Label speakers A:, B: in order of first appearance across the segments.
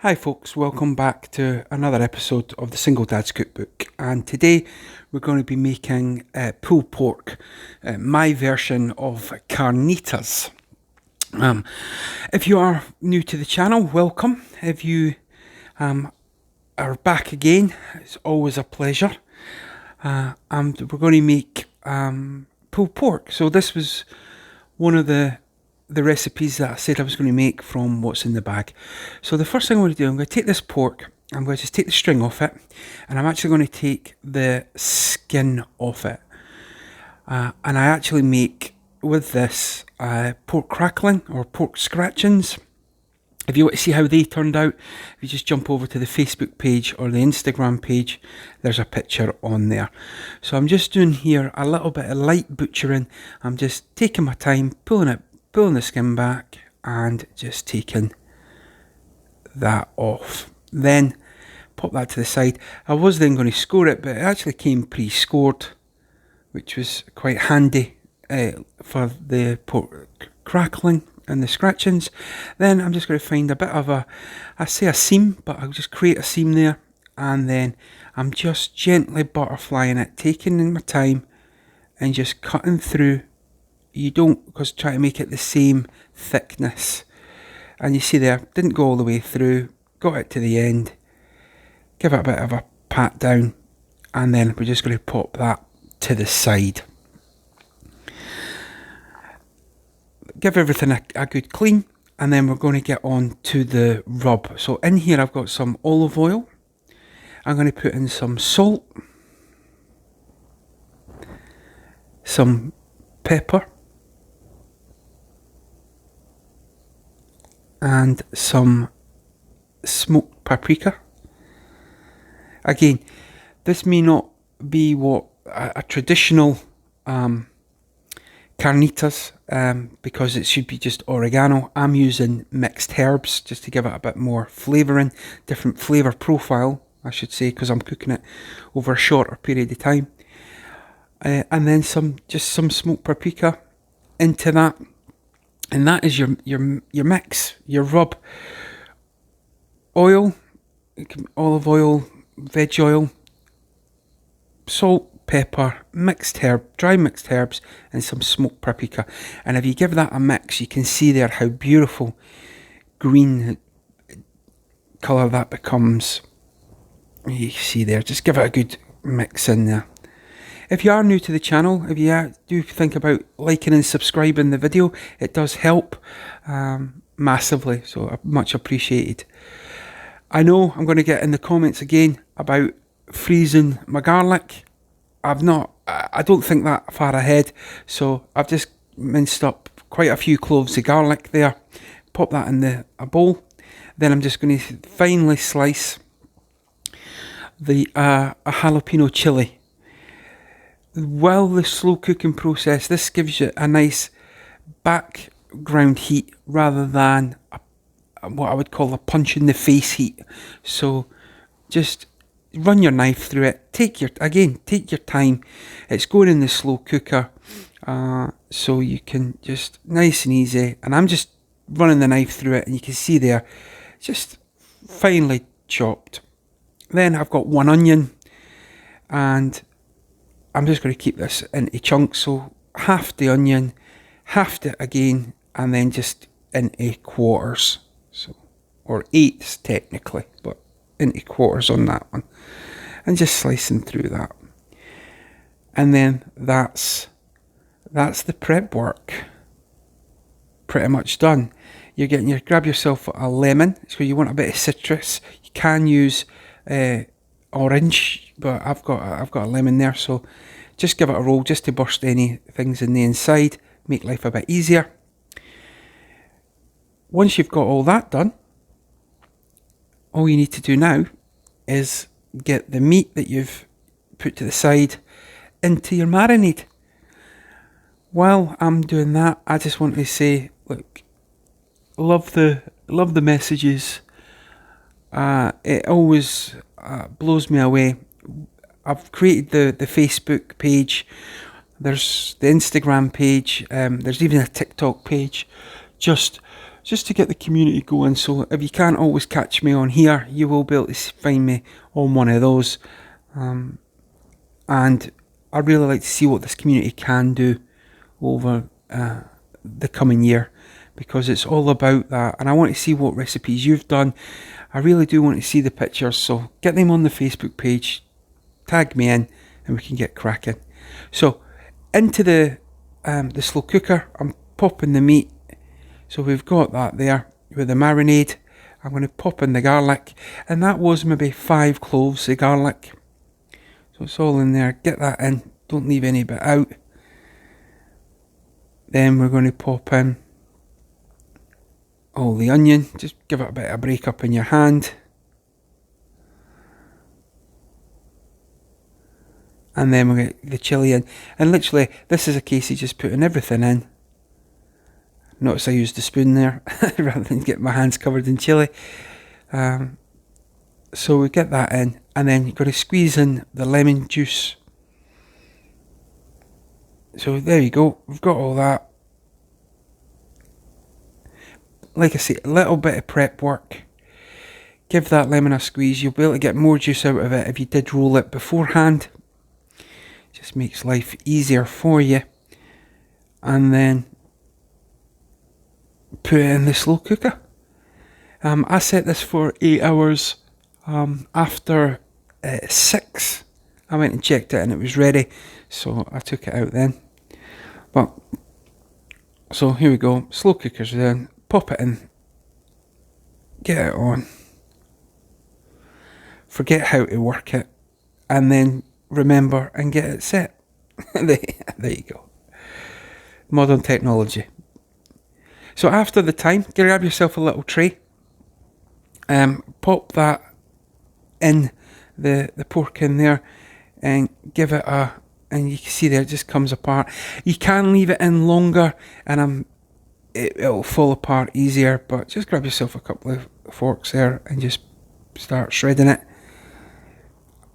A: Hi folks, welcome back to another episode of the Single Dad's Cookbook, and today we're going to be making pulled pork, my version of carnitas. If you are new to the channel, welcome. If you are back again, it's always a pleasure. And we're going to make pulled pork. So this was one of the recipes that I said I was going to make from what's in the bag. So the first thing I'm going to do, I'm going to take this pork, I'm going to just take the string off it, and I'm actually going to take the skin off it. And I actually make with this pork crackling or pork scratchings. If you want to see how they turned out, if you just jump over to the Facebook page or the Instagram page, there's a picture on there. So I'm just doing here a little bit of light butchering. I'm just taking my time, pulling the skin back and just taking that off. Then pop that to the side. I was then going to score it, but it actually came pre-scored, which was quite handy for the pork crackling and the scratchings. Then I'm just going to find a bit of I say a seam, but I'll just create a seam there, and then I'm just gently butterflying it, taking in my time and just cutting through. You don't, because try to make it the same thickness. And you see there, didn't go all the way through, got it to the end, give it a bit of a pat down, and then we're just going to pop that to the side. Give everything a good clean, and then we're going to get on to the rub. So in here I've got some olive oil. I'm going to put in some salt, some pepper, and some smoked paprika. Again, this may not be what a traditional carnitas, because it should be just oregano. I'm using mixed herbs just to give it a bit more flavouring, different flavour profile, I should say, because I'm cooking it over a shorter period of time. And then some smoked paprika into that. And that is your mix, your rub. Oil, olive oil, veg oil, salt, pepper, dry mixed herbs, and some smoked paprika. And if you give that a mix, you can see there how beautiful green colour that becomes. You see there, just give it a good mix in there. If you are new to the channel, if you do think about liking and subscribing the video, it does help massively, so much appreciated. I know I'm going to get in the comments again about freezing my garlic. I don't think that far ahead, so I've just minced up quite a few cloves of garlic there, pop that in a bowl. Then I'm just going to finely slice a jalapeno chili. While the slow cooking process, this gives you a nice background heat rather than what I would call a punch in the face heat. So just run your knife through it. Take your time. It's going in the slow cooker, so you can just nice and easy. And I'm just running the knife through it, and you can see there, just finely chopped. Then I've got one onion, and I'm just going to keep this into chunks, so half the onion, half it again, and then just into quarters, or eighths technically, but into quarters on that one, and just slicing through that. And then that's the prep work pretty much done. Grab yourself a lemon, so you want a bit of citrus. You can use orange, but I've got a lemon there, so just give it a roll just to burst any things in the inside, make life a bit easier. Once you've got all that done, all you need to do now is get the meat that you've put to the side into your marinade. While I'm doing that, I just want to say, look, love the messages. It always blows me away. I've created the Facebook page. There's the Instagram page. There's even a TikTok page. Just just to get the community going. So if you can't always catch me on here, you will be able to find me on one of those. And I'd really like to see what this community can do over the coming year, because it's all about that, and I want to see what recipes you've done. I really do want to see the pictures, so get them on the Facebook page, tag me in, and we can get cracking. So into the slow cooker, I'm popping the meat. So we've got that there with the marinade. I'm going to pop in the garlic, and that was maybe 5 cloves of garlic. So it's all in there. Get that in, don't leave any bit out. Then we're going to pop in all the onion, just give it a bit of break up in your hand. And then we'll get the chilli in. And literally, this is a case of just putting everything in. Notice I used the spoon there, rather than get my hands covered in chilli. So we get that in, and then you've got to squeeze in the lemon juice. So there you go, we've got all that. Like I say, a little bit of prep work. Give that lemon a squeeze. You'll be able to get more juice out of it if you did roll it beforehand. Just makes life easier for you. And then put it in the slow cooker. I set this for 8 hours. After 6, I went and checked it and it was ready, so I took it out then. But so here we go, slow cooker's in, pop it in, get it on, forget how to work it, and then remember and get it set. There you go, modern technology. So after the time, grab yourself a little tray, pop that in the pork in there, and give it a, and you can see there it just comes apart. You can leave it in longer and it'll fall apart easier, but just grab yourself a couple of forks there and just start shredding it.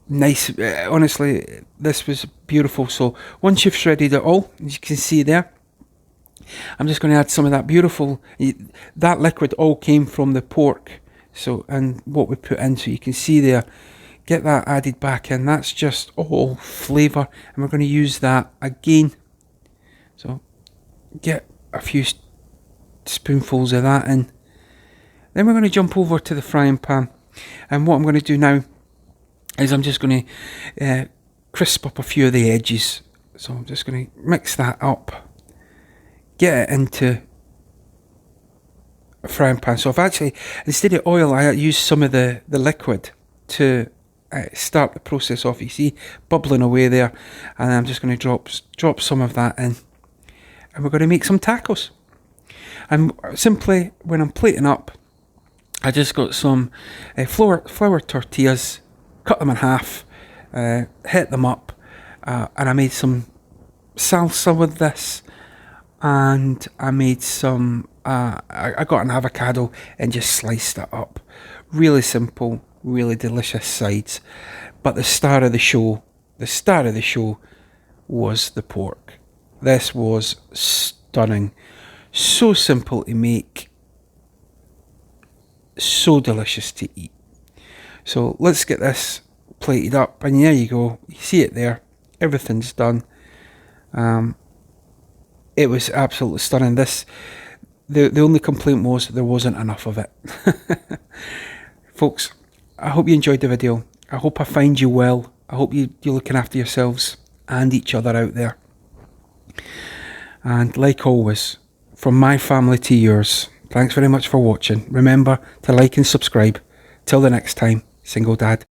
A: Nice, honestly, this was beautiful. So once you've shredded it all, as you can see there, I'm just going to add some of that beautiful, that liquid all came from the pork. So, and what we put in, so you can see there, get that added back in. That's just all flavour, and we're going to use that again. So get a few spoonfuls of that in. Then we're going to jump over to the frying pan, and what I'm going to do now is I'm just going to crisp up a few of the edges. So I'm just going to mix that up, get it into a frying pan. So I've actually, instead of oil, I use some of the liquid to start the process off. You see bubbling away there, and I'm just going to drop some of that in, and we're going to make some tacos. And simply, when I'm plating up, I just got some flour tortillas, cut them in half, hit them up, and I made some salsa with this, and I made some I got an avocado and just sliced it up. Really simple, really delicious sides. But the star of the show was the pork. This was stunning. So simple to make, so delicious to eat. So let's get this plated up, and there you go. You see it there. Everything's done. It was absolutely stunning. The only complaint was there wasn't enough of it. Folks, I hope you enjoyed the video. I hope I find you well. I hope you're looking after yourselves and each other out there. And like always, from my family to yours, thanks very much for watching. Remember to like and subscribe. Till the next time, Single Dad.